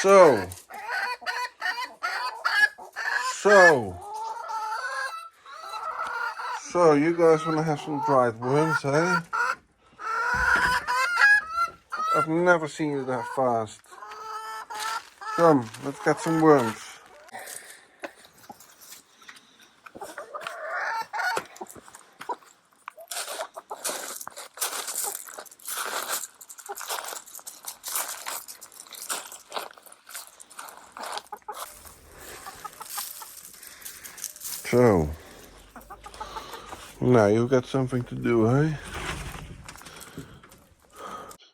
So, you guys want to have some dried worms, eh? I've never seen you that fast. Come, let's get some worms. So, now you've got something to do, eh?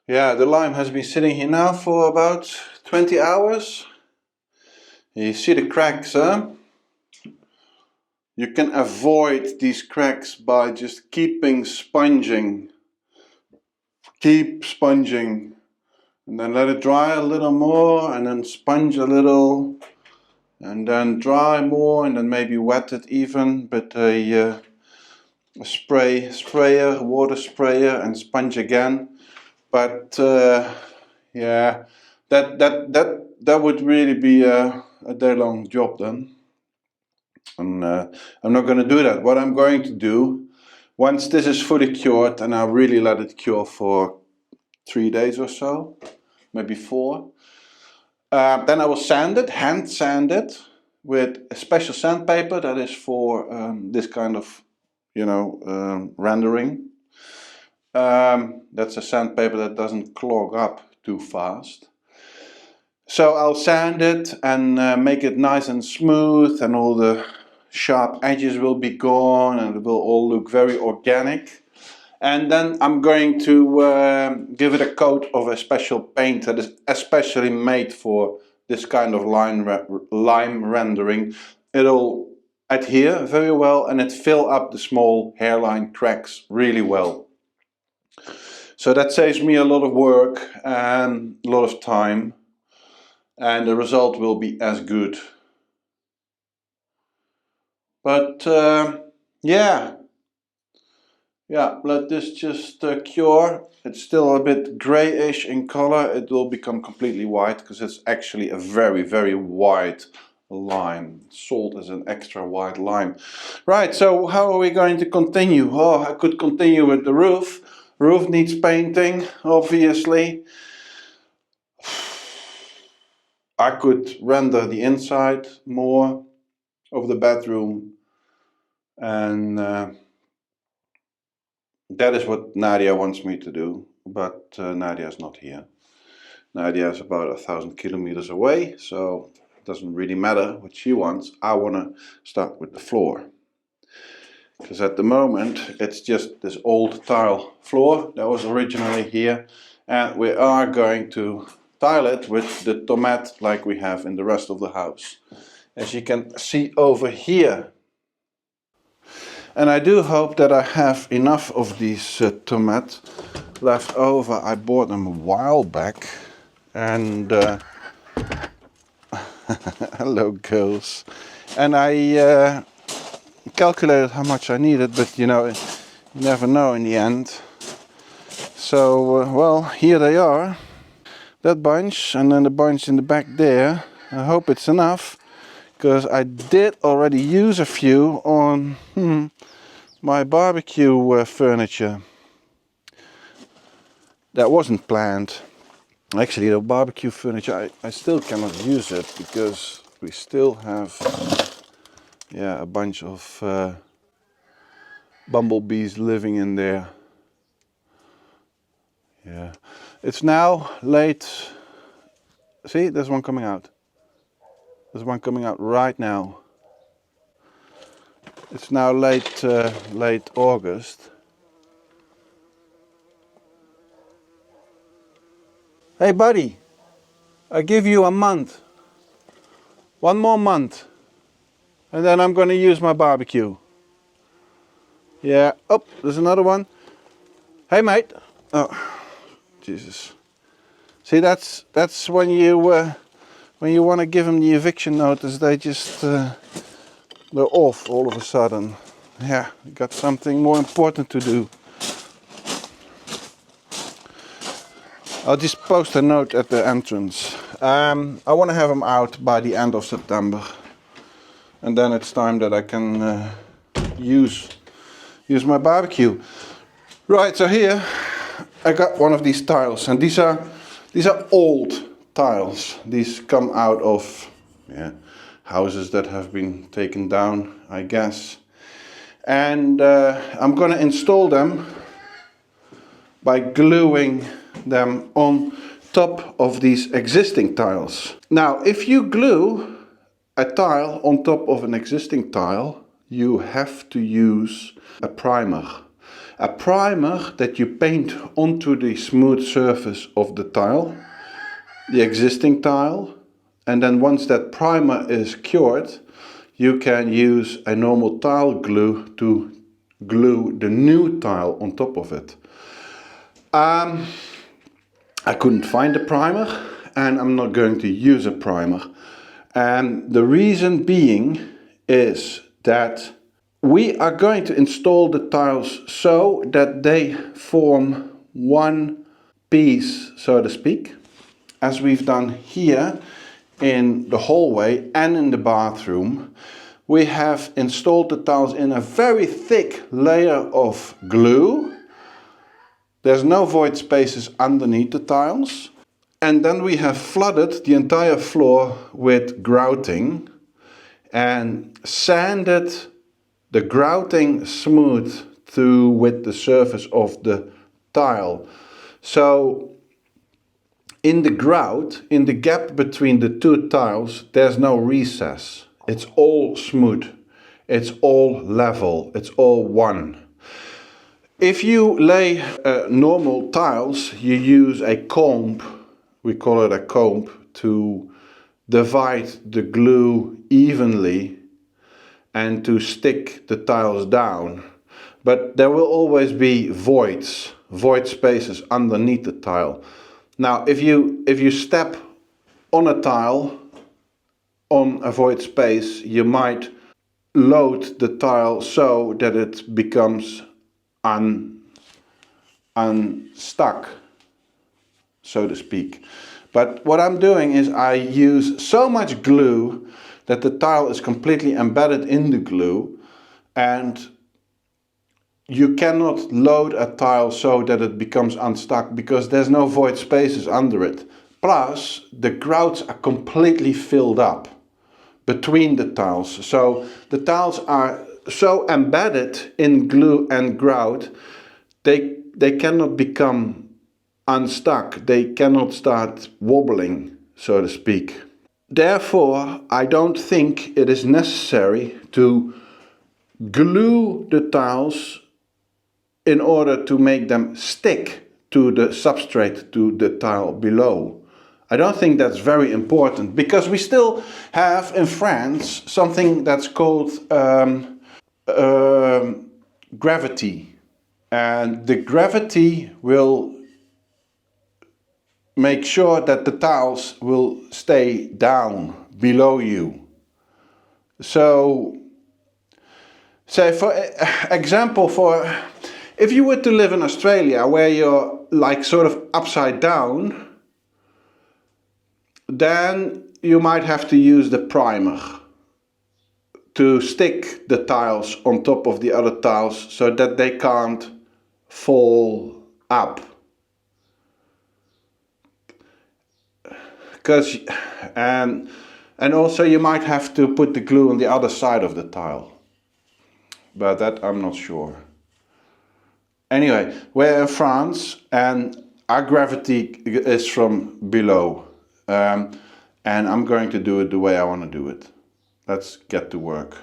Yeah, the lime has been sitting here now for about 20 hours. You see the cracks, huh? You can avoid these cracks by just keeping sponging. Keep sponging. And then let it dry a little more, and then sponge a little. And then dry more, and then maybe wet it even. But a sprayer, water sprayer, and sponge again. But yeah, that would really be a day-long job then. And I'm not going to do that. What I'm going to do, once this is fully cured, and I'll really let it cure for 3 days or so, maybe 4. Then I will sand it, hand sand it, with a special sandpaper that is for this kind of, rendering. That's a sandpaper that doesn't clog up too fast. So I'll sand it and make it nice and smooth, and all the sharp edges will be gone, and it will all look very organic. And then I'm going to give it a coat of a special paint that is especially made for this kind of lime rendering. It'll adhere very well, and it fill up the small hairline cracks really well. So that saves me a lot of work and a lot of time, and the result will be as good. But yeah, let this just cure. It's still a bit grayish in color. It will become completely white because it's actually a very, very white lime. Salt is an extra white lime. Right, so how are we going to continue? Oh, I could continue with the roof. Roof needs painting, obviously. I could render the inside more of the bedroom, and that is what Nadia wants me to do, but Nadia is not here. Nadia is about 1,000 kilometers away, so it doesn't really matter what she wants. I want to start with the floor, because at the moment it's just this old tile floor that was originally here, and we are going to tile it with the TOMETTE like we have in the rest of the house, as you can see over here. And I do hope that I have enough of these TOMETTE left over. I bought them a while back, and hello girls, and I calculated how much I needed, but you never know in the end. So well, here they are, that bunch, and then the bunch in the back there. I hope it's enough, because I did already use a few on my barbecue furniture. That wasn't planned. Actually, the barbecue furniture, I still cannot use it, because we still have a bunch of bumblebees living in there. Yeah, it's now late. See, there's one coming out. There's one coming out right now. It's now late August. Hey buddy, I give you a month. 1 more month. And then I'm going to use my barbecue. Yeah, oh, there's another one. Hey mate. Oh, Jesus. See, that's when you want to give them the eviction notice, they just they're off all of a sudden. Yeah, got something more important to do. I'll just post a note at the entrance. I want to have them out by the end of September. And then it's time that I can use my barbecue. Right, so here I got one of these tiles, and these are old tiles. These come out of houses that have been taken down, I guess. And I'm gonna install them by gluing them on top of these existing tiles. Now, if you glue a tile on top of an existing tile, you have to use a primer. A primer that you paint onto the smooth surface of the tile, the existing tile, and then once that primer is cured, you can use a normal tile glue to glue the new tile on top of it. I couldn't find a primer, and I'm not going to use a primer. And the reason being is that we are going to install the tiles so that they form one piece, so to speak, as we've done here in the hallway and in the bathroom. We have installed the tiles in a very thick layer of glue. There's no void spaces underneath the tiles. And then we have flooded the entire floor with grouting and sanded the grouting smooth through with the surface of the tile. So in the grout, in the gap between the two tiles, there's no recess. It's all smooth. It's all level. It's all one. If you lay normal tiles, you use a comb, we call it a comb, to divide the glue evenly and to stick the tiles down. But there will always be void spaces underneath the tile. Now, if you step on a tile, on a void space, you might load the tile so that it becomes unstuck, so to speak. But what I'm doing is I use so much glue that the tile is completely embedded in the glue, and you cannot load a tile so that it becomes unstuck because there's no void spaces under it. Plus, the grouts are completely filled up between the tiles. So the tiles are so embedded in glue and grout, they cannot become unstuck. They cannot start wobbling, so to speak. Therefore, I don't think it is necessary to glue the tiles in order to make them stick to the substrate, to the tile below. I don't think that's very important because we still have in France something that's called gravity. And the gravity will make sure that the tiles will stay down below you. So, say for example, if you were to live in Australia where you're like sort of upside down, then you might have to use the primer to stick the tiles on top of the other tiles so that they can't fall up. And also you might have to put the glue on the other side of the tile. But that I'm not sure. Anyway, we're in France and our gravity is from below. And I'm going to do it the way I want to do it. Let's get to work.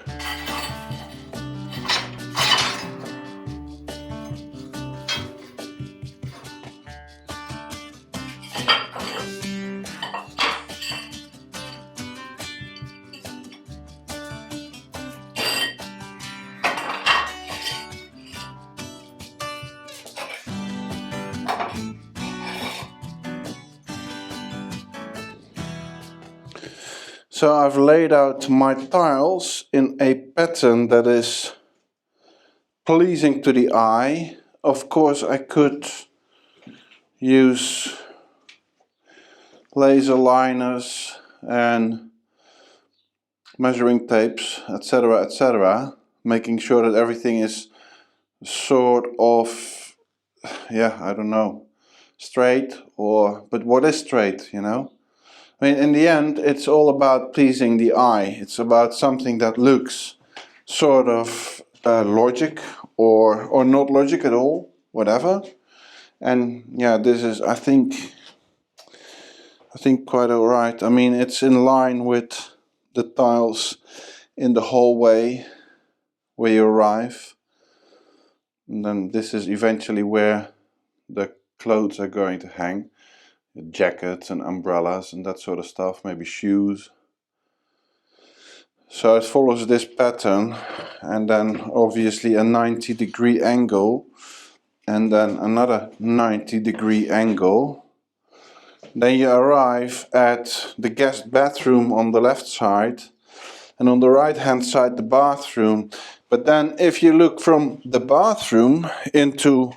So I've laid out my tiles in a pattern that is pleasing to the eye. Of course I could use laser liners and measuring tapes, etc., etc., making sure that everything is sort of, yeah, I don't know, straight, or, but what is straight, you know? I mean, in the end, it's all about pleasing the eye. It's about something that looks sort of logic or not logic at all, whatever. And yeah, this is, I think quite alright. I mean, it's in line with the tiles in the hallway where you arrive. And then this is eventually where the clothes are going to hang. Jackets and umbrellas and that sort of stuff, maybe shoes. So it follows this pattern, and then obviously a 90-degree angle, and then another 90-degree angle. Then you arrive at the guest bathroom on the left side, and on the right hand side the bathroom. But then if you look from the bathroom into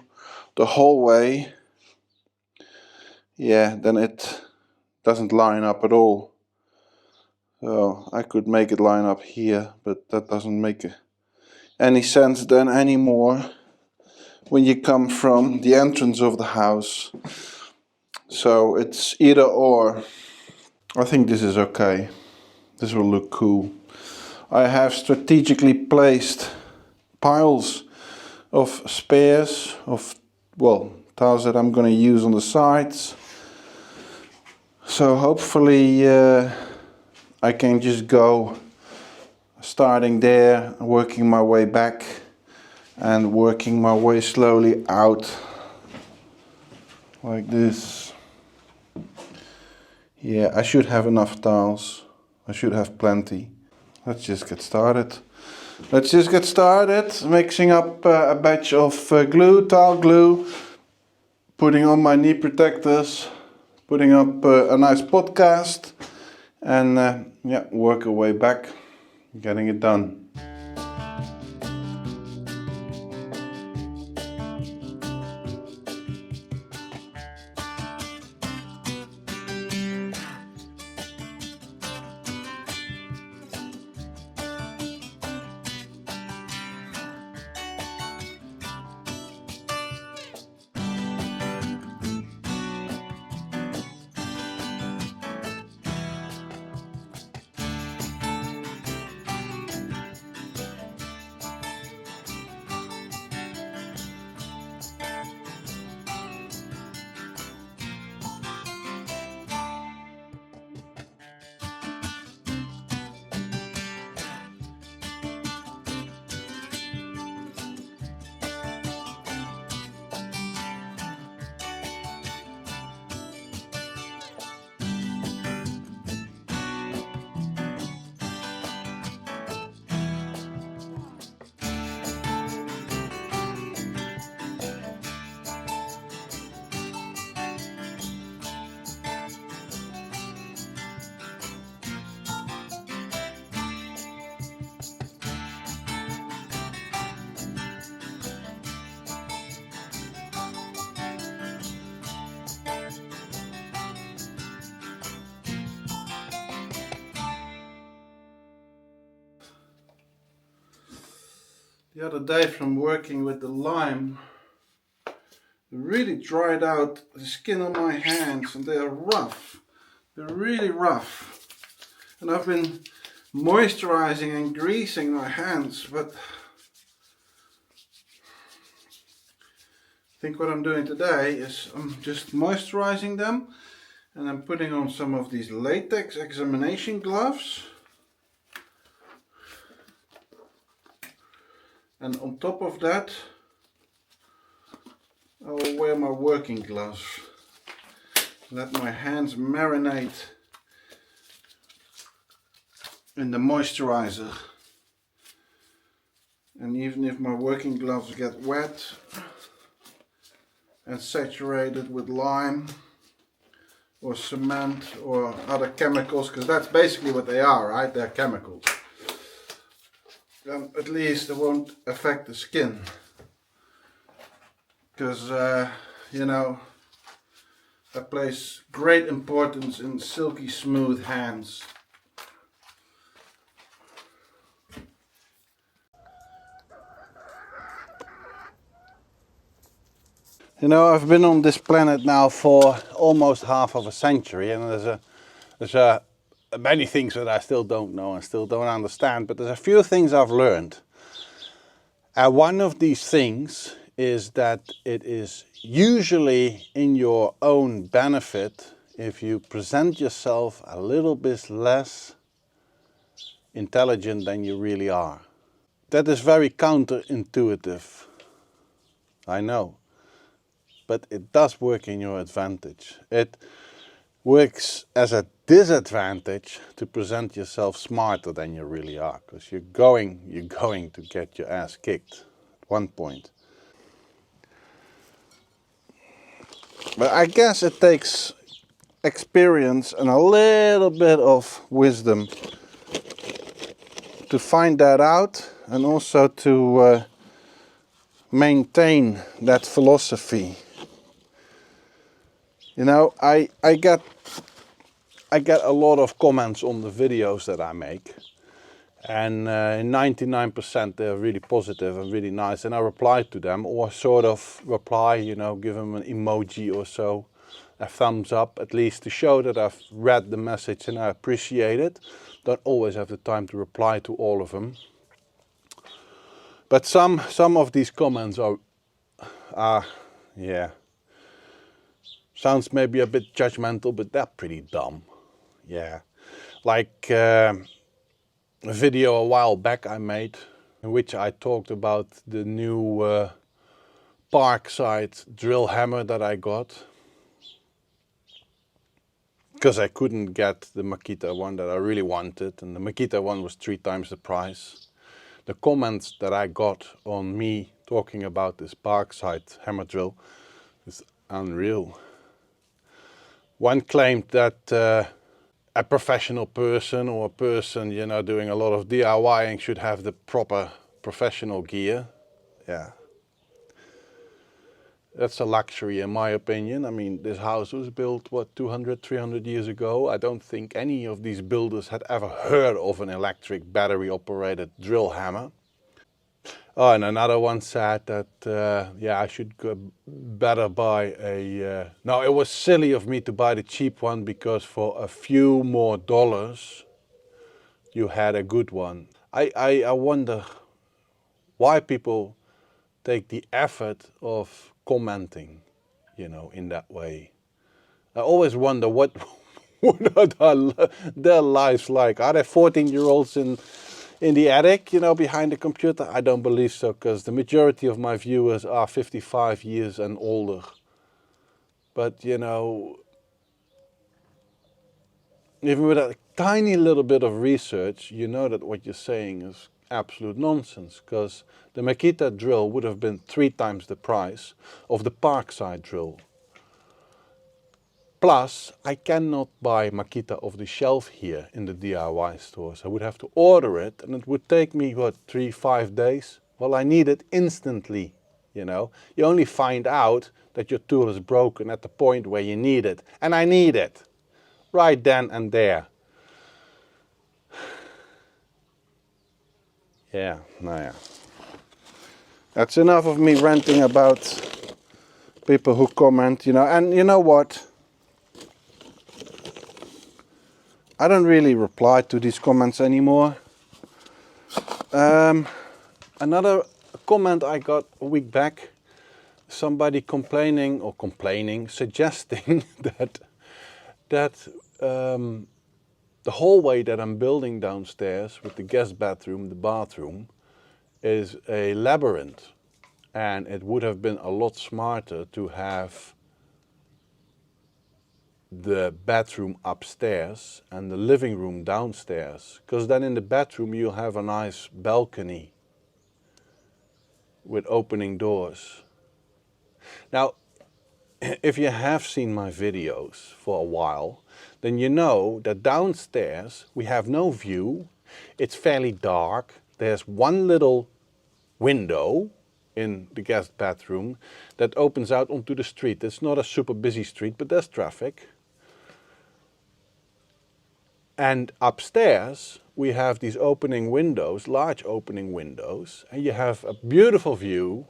the hallway, yeah, then it doesn't line up at all. So I could make it line up here, but that doesn't make any sense then anymore when you come from the entrance of the house. So it's either or. I think this is okay. This will look cool. I have strategically placed piles of spares, of, well, tiles that I'm going to use on the sides. So hopefully I can just go starting there, working my way back and working my way slowly out like this. Yeah, I should have enough tiles. I should have plenty. Let's just get started. Let's just get started mixing up a batch of glue, tile glue, putting on my knee protectors, putting up a nice podcast, and yeah, work our way back, getting it done. The other day from working with the lime, it really dried out the skin on my hands, and they are rough. They're really rough. And I've been moisturizing and greasing my hands, but I think what I'm doing today is I'm just moisturizing them, and I'm putting on some of these latex examination gloves. And on top of that, I will wear my working gloves. Let my hands marinate in the moisturizer. And even if my working gloves get wet and saturated with lime or cement or other chemicals, because that's basically what they are, right? They're chemicals. Then at least it won't affect the skin, because you know, I place great importance in silky smooth hands. You know, I've been on this planet now for almost half of a century, and there's many things that I still don't know and still don't understand, but there's a few things I've learned. One of these things is that it is usually in your own benefit if you present yourself a little bit less intelligent than you really are. That is very counterintuitive, I know, but it does work in your advantage. It works as a disadvantage to present yourself smarter than you really are, because you're going to get your ass kicked at one point. But I guess it takes experience and a little bit of wisdom to find that out, and also to maintain that philosophy. You know, I get a lot of comments on the videos that I make, and 99% they're really positive and really nice, and I reply to them, or sort of reply, you know, give them an emoji or so, a thumbs up at least, to show that I've read the message and I appreciate it. Don't always have the time to reply to all of them, but some of these comments are yeah, sounds maybe a bit judgmental, but they're pretty dumb. Yeah, like a video a while back I made in which I talked about the new Parkside drill hammer that I got, because I couldn't get the Makita one that I really wanted, and the Makita one was 3 times the price. The comments that I got on me talking about this Parkside hammer drill is unreal. One claimed that a professional person, or a person, you know, doing a lot of DIYing, should have the proper professional gear. Yeah. That's a luxury in my opinion. I mean, this house was built, what, 200, 300 years ago. I don't think any of these builders had ever heard of an electric battery operated drill hammer. Oh, and another one said that, yeah, I should better buy a... No, it was silly of me to buy the cheap one, because for a few more dollars you had a good one. I wonder why people take the effort of commenting, you know, in that way. I always wonder what are their lives like. Are they 14-year-olds in the attic, you know, behind the computer? I don't believe so, because the majority of my viewers are 55 years and older. But, you know, even with a tiny little bit of research, you know that what you're saying is absolute nonsense, because the Makita drill would have been 3 times the price of the Parkside drill. Plus, I cannot buy Makita off the shelf here in the DIY stores. I would have to order it, and it would take me, what, 3-5 days? Well, I need it instantly, you know. You only find out that your tool is broken at the point where you need it. And I need it, right then and there. Yeah, nou ja. That's enough of me ranting about people who comment, you know. And you know what? I don't really reply to these comments anymore. Another comment I got a week back, somebody suggesting that the hallway that I'm building downstairs with the guest bedroom, the bathroom, is a labyrinth, and it would have been a lot smarter to have the bedroom upstairs and the living room downstairs, because then in the bedroom you'll have a nice balcony with opening doors. Now, if you have seen my videos for a while, then you know that downstairs we have no view. It's fairly dark. There's one little window, in the guest bedroom that opens out onto the street. It's not a super busy street, but there's traffic. And upstairs we have these opening windows, large opening windows, and you have a beautiful view,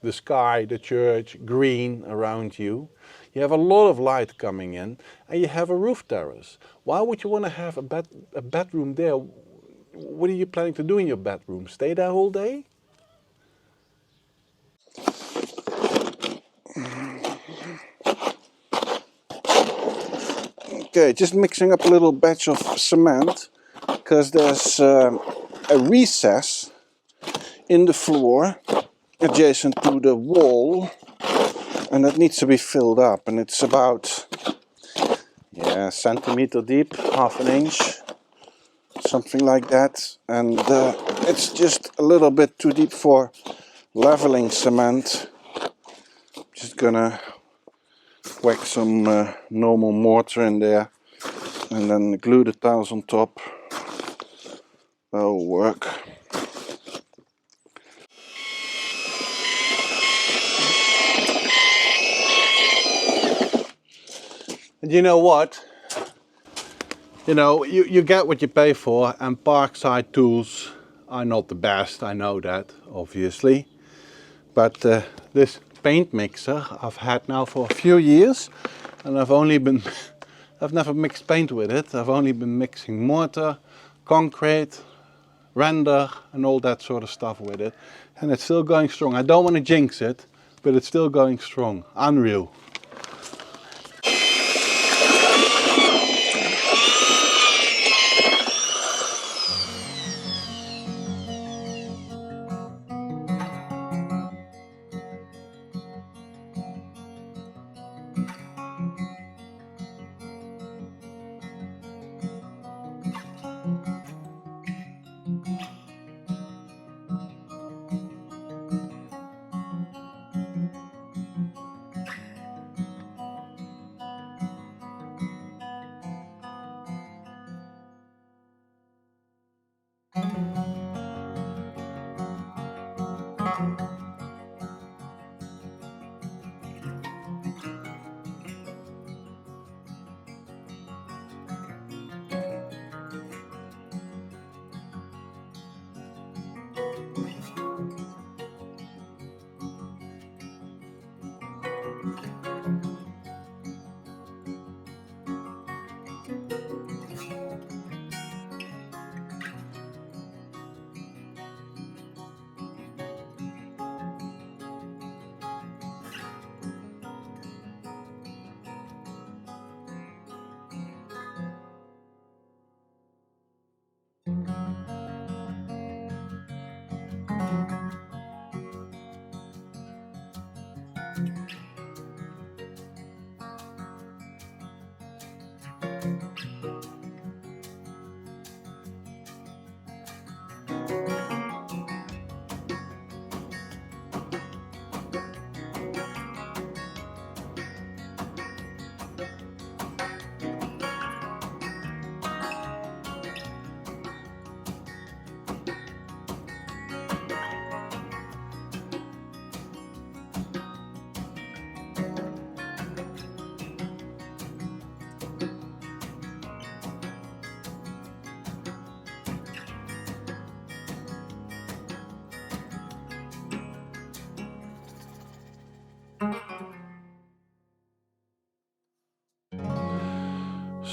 the sky, the church, green around you. You have a lot of light coming in, and you have a roof terrace. Why would you want to have a bedroom there? What are you planning to do in your bedroom? Stay there all day? Okay, just mixing up a little batch of cement, because there's a recess in the floor adjacent to the wall, and that needs to be filled up, and it's about a centimeter deep, half an inch, something like that, and it's just a little bit too deep for leveling cement. Just gonna whack some normal mortar in there and then glue the tiles on top. That'll work. And you know what? You know, you get what you pay for, and Parkside tools are not the best, I know that, obviously. But this paint mixer I've had now for a few years, and I've never mixed paint with it. I've only been mixing mortar, concrete, render and all that sort of stuff with it. And it's still going strong. I don't want to jinx it, but it's still going strong. Unreal.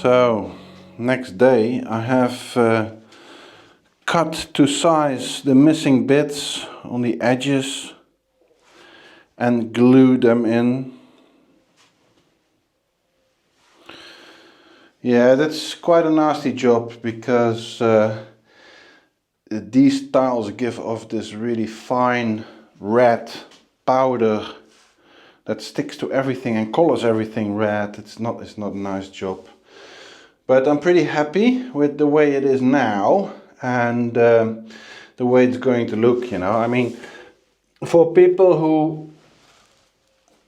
So, next day I have cut to size the missing bits on the edges and glued them in. Yeah, that's quite a nasty job because these tiles give off this really fine red powder that sticks to everything and colors everything red. It's not a nice job. But I'm pretty happy with the way it is now and the way it's going to look, you know. I mean, for people who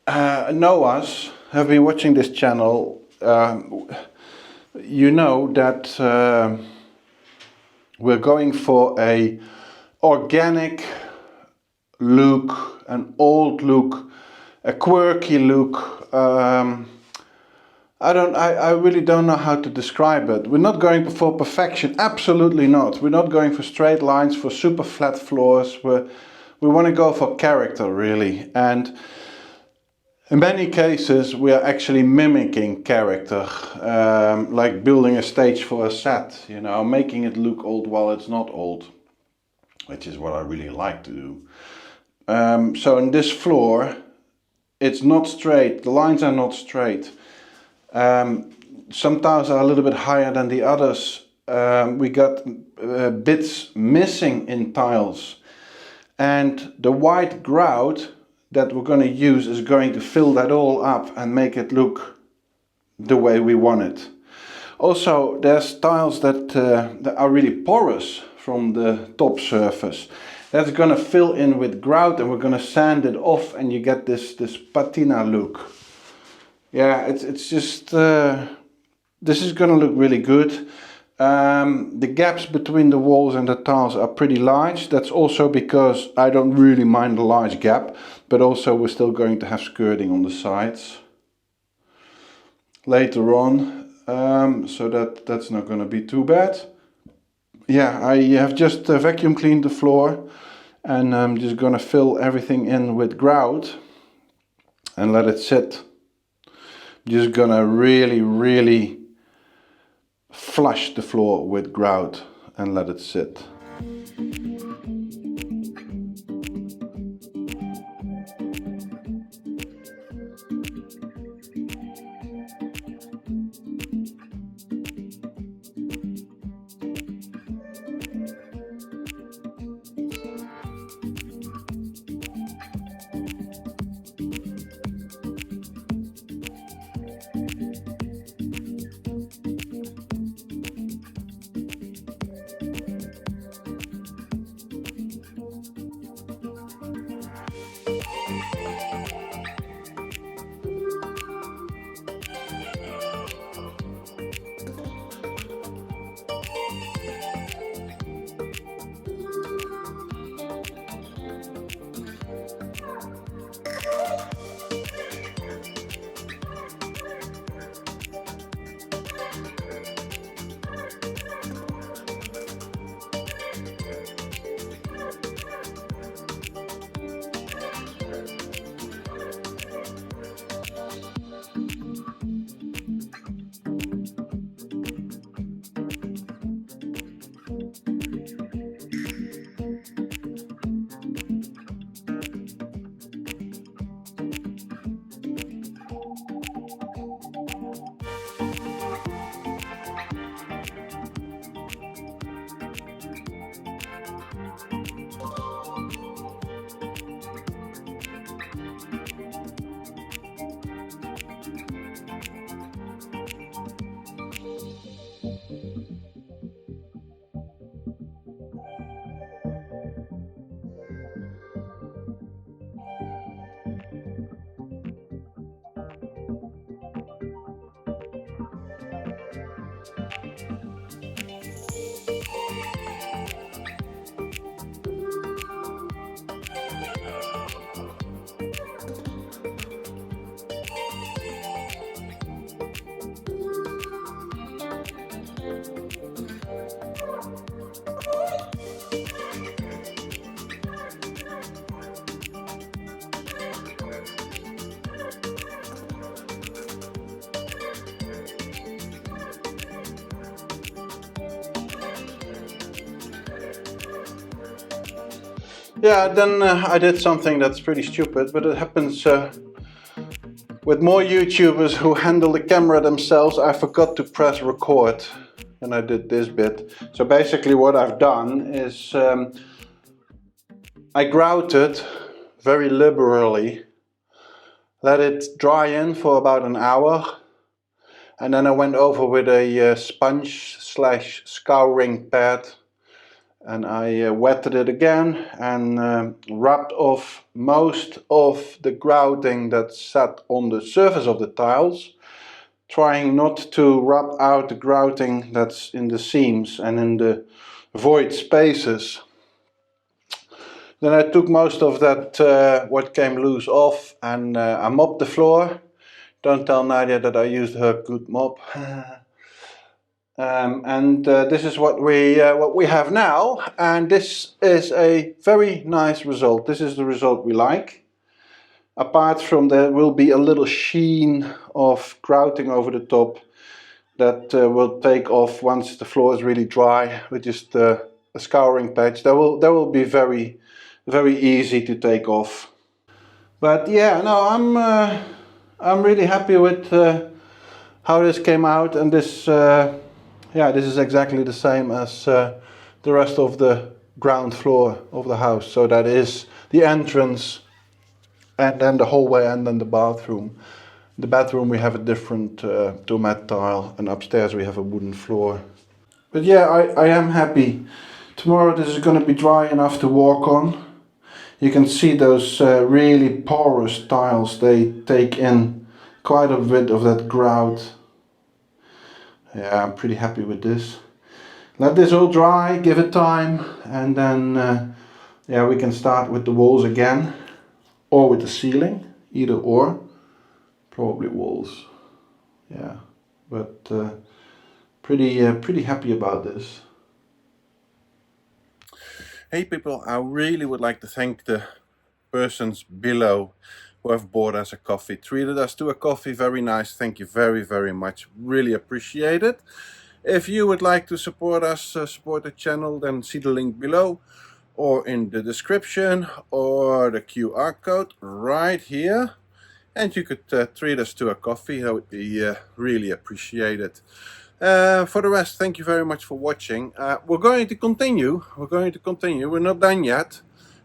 know us, have been watching this channel, you know that we're going for a organic look, an old look, a quirky look. I really don't know how to describe it. We're not going for perfection, absolutely not. We're not going for straight lines, for super flat floors. We want to go for character, really. And in many cases, we are actually mimicking character, like building a stage for a set, you know, making it look old while it's not old, which is what I really like to do. So in this floor, it's not straight, the lines are not straight. Some tiles are a little bit higher than the others. We got bits missing in tiles, and the white grout that we're going to use is going to fill that all up and make it look the way we want it. Also, there's tiles that are really porous from the top surface. That's going to fill in with grout, and we're going to sand it off, and you get this patina look. Yeah, it's just this is going to look really good. The gaps between the walls and the tiles are pretty large. That's also because I don't really mind a large gap, but also we're still going to have skirting on the sides later on, so that's not going to be too bad. Yeah, I have just vacuum cleaned the floor, and I'm just going to fill everything in with grout and let it sit. Just gonna really flush the floor with grout and let it sit. Yeah, then I did something that's pretty stupid, but it happens with more YouTubers who handle the camera themselves. I forgot to press record and I did this bit. So basically what I've done is I grouted very liberally, let it dry in for about an hour, and then I went over with a sponge / scouring pad, and I wetted it again and rubbed off most of the grouting that sat on the surface of the tiles, trying not to rub out the grouting that's in the seams and in the void spaces. Then I took most of that what came loose off, and I mopped the floor. Don't tell Nadia that I used her good mop. This is what we have now, and this is a very nice result. This is the result we like. Apart from there will be a little sheen of grouting over the top that will take off once the floor is really dry with just a scouring patch. That will be very easy to take off. But yeah, no, I'm really happy with how this came out, and this yeah, this is exactly the same as the rest of the ground floor of the house. So that is the entrance, and then the hallway, and then the bathroom. The bathroom we have a different TOMETTE tile, and upstairs we have a wooden floor. But yeah, I am happy. Tomorrow this is going to be dry enough to walk on. You can see those really porous tiles, they take in quite a bit of that grout. Yeah, I'm pretty happy with this. Let this all dry, give it time, and then yeah, we can start with the walls again, or with the ceiling, either or. Probably walls, yeah, but pretty happy about this. Hey people, I really would like to thank the persons below who have bought us a coffee, treated us to a coffee. Very nice, thank you very much, really appreciate it. If you would like to support us, support the channel, then see the link below or in the description, or the QR code right here, and you could treat us to a coffee. That would be really appreciated. For the rest, thank you very much for watching. We're going to continue. We're not done yet,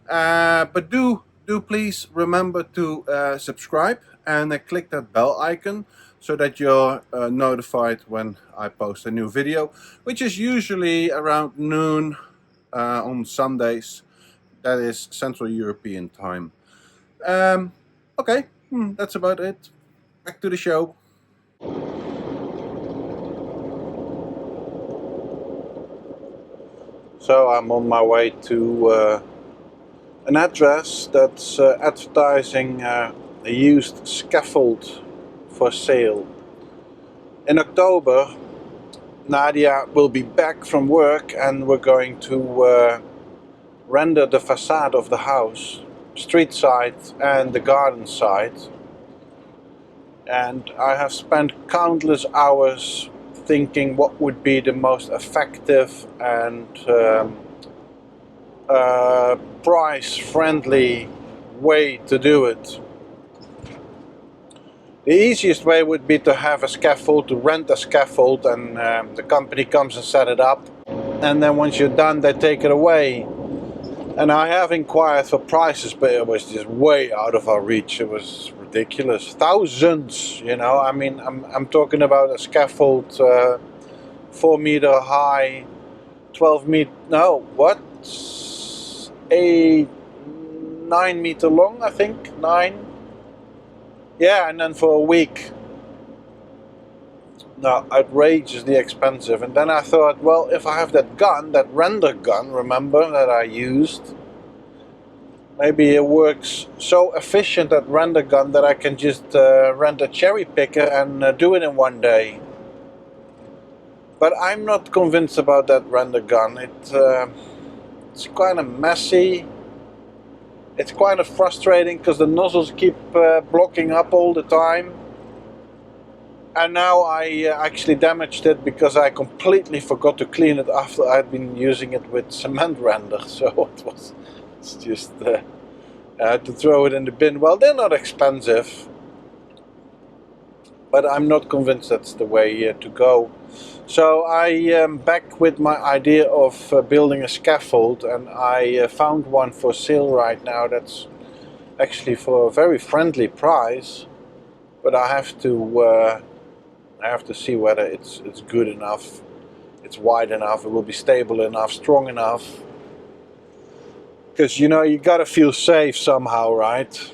but do please remember to subscribe and click that bell icon so that you're notified when I post a new video, which is usually around noon on Sundays. That is Central European time. Okay, that's about it. Back to the show. So I'm on my way to an address that's advertising a used scaffold for sale. In October, Nadia will be back from work, and we're going to render the facade of the house, street side and the garden side. And I have spent countless hours thinking what would be the most effective and price-friendly way to do it. The easiest way would be to have a scaffold, to rent a scaffold, and the company comes and set it up, and then once you're done they take it away. And I have inquired for prices, but it was just way out of our reach. It was ridiculous. Thousands, you know. I mean, I'm talking about a scaffold 4 meter high, 12 meter, no, what? 9 meter long, I think, 9. Yeah, and then for a week. No, outrageously expensive. And then I thought, well, if I have that gun, that render gun, remember, that I used, maybe it works so efficient, that render gun, that I can just rent a cherry picker and do it in one day. But I'm not convinced about that render gun. It's kind of messy. It's kind of frustrating because the nozzles keep blocking up all the time. And now I actually damaged it because I completely forgot to clean it after I'd been using it with cement render. So it's just I had to throw it in the bin. Well, they're not expensive, but I'm not convinced that's the way to go. So I am back with my idea of building a scaffold, and I found one for sale right now that's actually for a very friendly price, but I have to see whether it's good enough, it's wide enough, it will be stable enough, strong enough. Because, you know, you gotta feel safe somehow, right?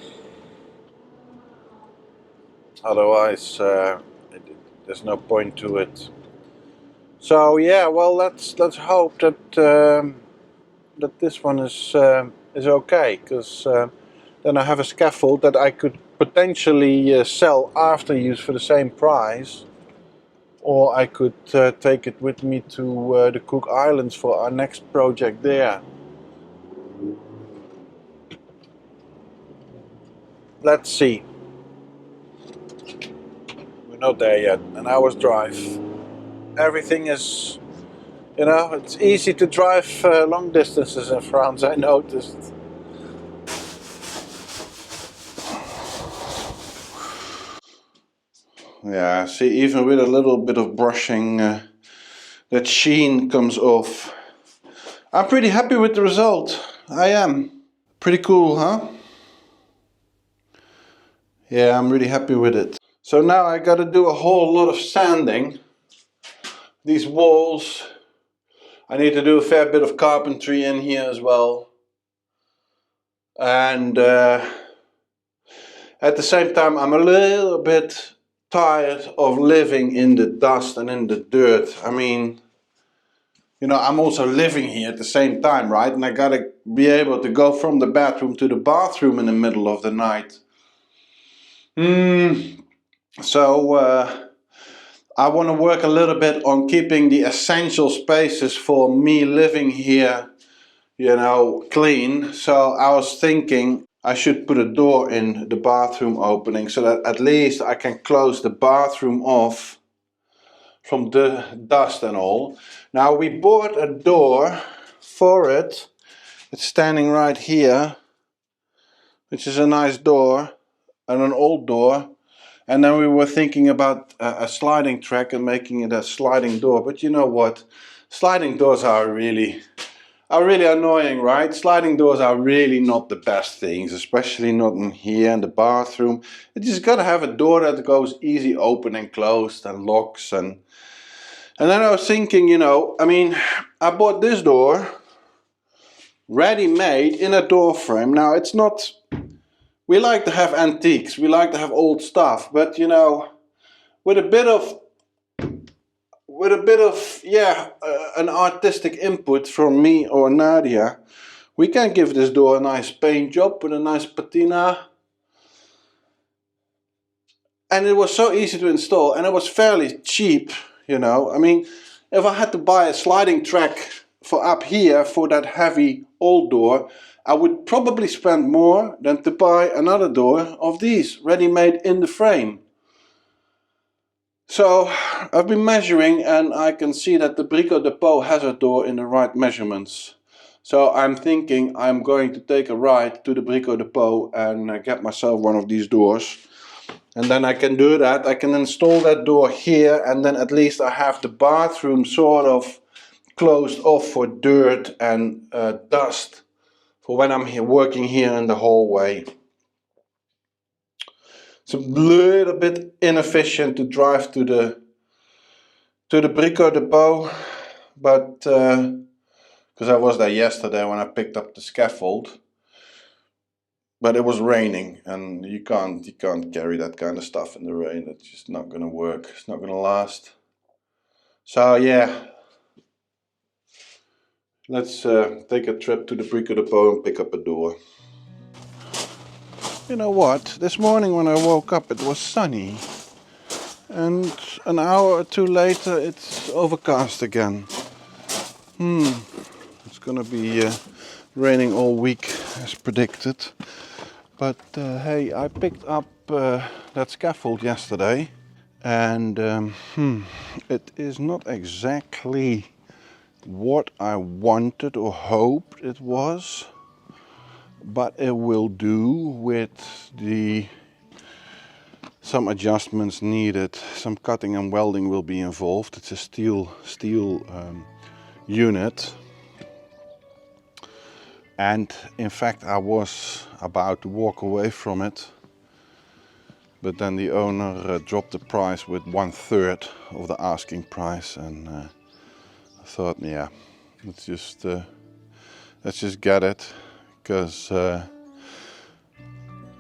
Otherwise, there's no point to it. So yeah, well, let's hope that that this one is is okay, because then I have a scaffold that I could potentially sell after use for the same price, or I could take it with me to the Cook Islands for our next project there. Let's see. We're not there yet. An hour's drive. Everything is, you know, it's easy to drive long distances in France, I noticed. Yeah, see, even with a little bit of brushing, that sheen comes off. I'm pretty happy with the result. I am. Pretty cool, huh? Yeah, I'm really happy with it. So now I gotta do a whole lot of sanding. These walls, I need to do a fair bit of carpentry in here as well. And at the same time, I'm a little bit tired of living in the dust and in the dirt. I mean, you know, I'm also living here at the same time, right? And I gotta be able to go from the bedroom to the bathroom in the middle of the night. So I want to work a little bit on keeping the essential spaces for me living here, you know, clean. So I was thinking I should put a door in the bathroom opening so that at least I can close the bathroom off from the dust and all. Now we bought a door for it. It's standing right here, which is a nice door and an old door. And then we were thinking about a sliding track and making it a sliding door. But you know what? Sliding doors are really annoying, right? Sliding doors are really not the best things, especially not in here in the bathroom. You just gotta have a door that goes easy open and closed and locks. And then I was thinking, you know, I mean, I bought this door ready-made in a door frame. Now it's not, we like to have antiques, we like to have old stuff, but you know, with a bit of an artistic input from me or Nadia, we can give this door a nice paint job with a nice patina. And it was so easy to install, and it was fairly cheap, you know. I mean, if I had to buy a sliding track for up here for that heavy old door, I would probably spend more than to buy another door of these ready-made in the frame. So I've been measuring, and I can see that the Brico Dépôt has a door in the right measurements. So I'm thinking I'm going to take a ride to the Brico Dépôt and get myself one of these doors. And then I can do that, I can install that door here, and then at least I have the bathroom sort of closed off for dirt and dust for when I'm here working here in the hallway. It's a little bit inefficient to drive to the Brico Dépôt, but because I was there yesterday when I picked up the scaffold, but it was raining, and you can't carry that kind of stuff in the rain. It's just not gonna work. It's not gonna last. So yeah, let's take a trip to the Brico Dépôt and pick up a door. You know what? This morning when I woke up, it was sunny, and an hour or two later it's overcast again. It's gonna be raining all week as predicted. But hey, I picked up that scaffold yesterday, and it is not exactly what I wanted or hoped it was, but it will do with some adjustments needed. Some cutting and welding will be involved. It's a steel unit, and in fact I was about to walk away from it, but then the owner dropped the price with 1/3 of the asking price, and I thought, yeah, let's just get it, because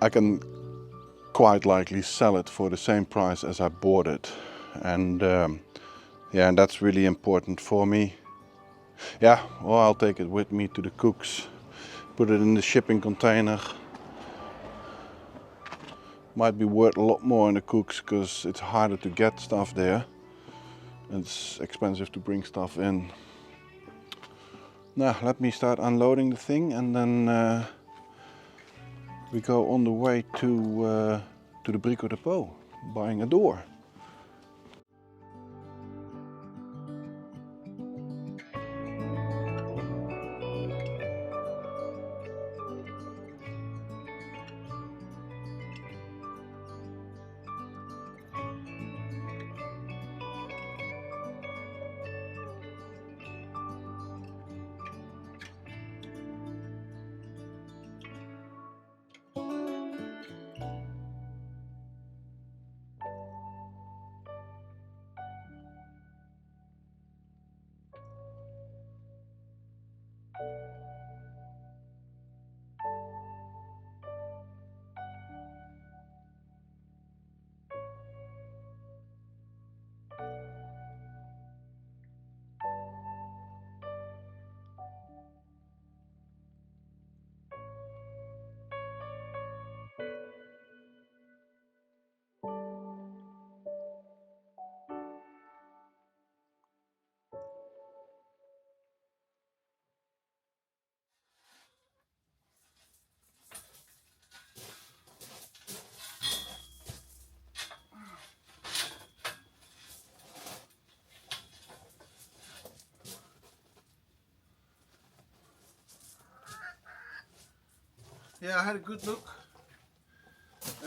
I can quite likely sell it for the same price as I bought it, and yeah, and that's really important for me. Yeah, well, I'll take it with me to the Cooks put it in the shipping container. Might be worth a lot more in the cooks because it's harder to get stuff there. It's expensive to bring stuff in. Now let me start unloading the thing, and then we go on the way to the Brico Dépôt, buying a door. Yeah, I had a good look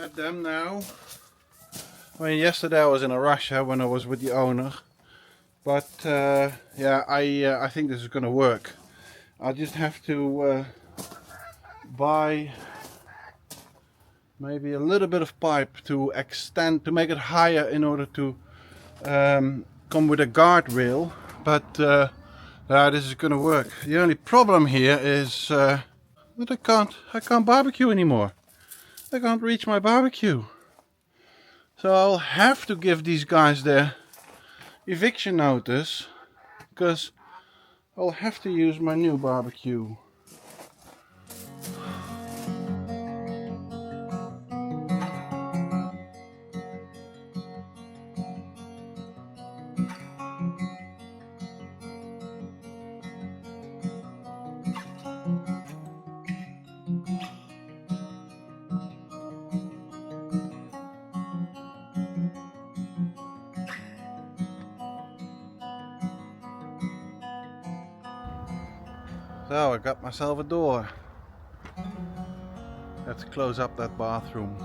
at them now. I mean, yesterday I was in a rush when I was with the owner, but yeah, I think this is gonna work. I just have to buy maybe a little bit of pipe to extend, to make it higher in order to come with a guardrail, but this is gonna work. The only problem here is that I can't barbecue anymore. I can't reach my barbecue. So I'll have to give these guys their eviction notice, because I'll have to use my new barbecue. So I got myself a door. Let's close up that bathroom.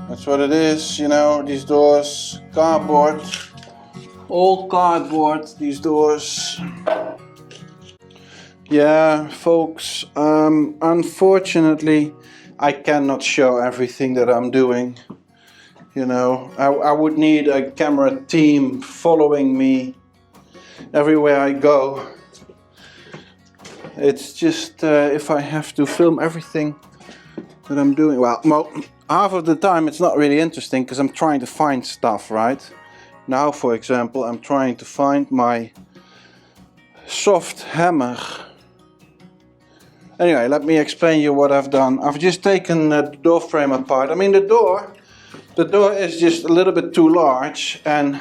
That's what it is, you know, these doors, cardboard, old cardboard, these doors. Yeah, folks, unfortunately, I cannot show everything that I'm doing. You know, I would need a camera team following me everywhere I go. It's just if I have to film everything that I'm doing, well, half of the time it's not really interesting because I'm trying to find stuff, right? Now, for example, I'm trying to find my soft hammer. Anyway, let me explain you what I've done. I've just taken the door frame apart. I mean, the door is just a little bit too large and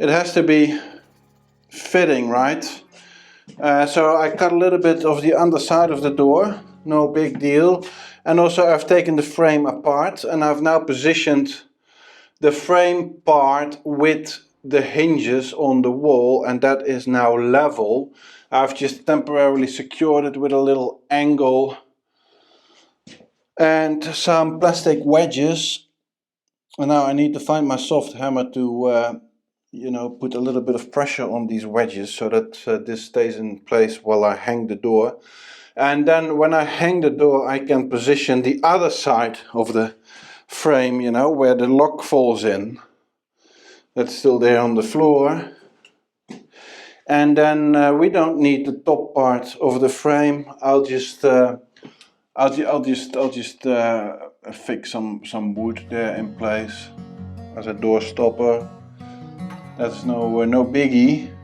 it has to be fitting, right? So I cut a little bit of the underside of the door, no big deal. And also I've taken the frame apart and I've now positioned the frame part with the hinges on the wall, and that is now level. I've just temporarily secured it with a little angle and some plastic wedges. And now I need to find my soft hammer to you know, put a little bit of pressure on these wedges so that this stays in place while I hang the door. And then when I hang the door, I can position the other side of the frame, you know, where the lock falls in. That's still there on the floor. And then we don't need the top part of the frame. I'll just fix some wood there in place as a door stopper. That's no biggie.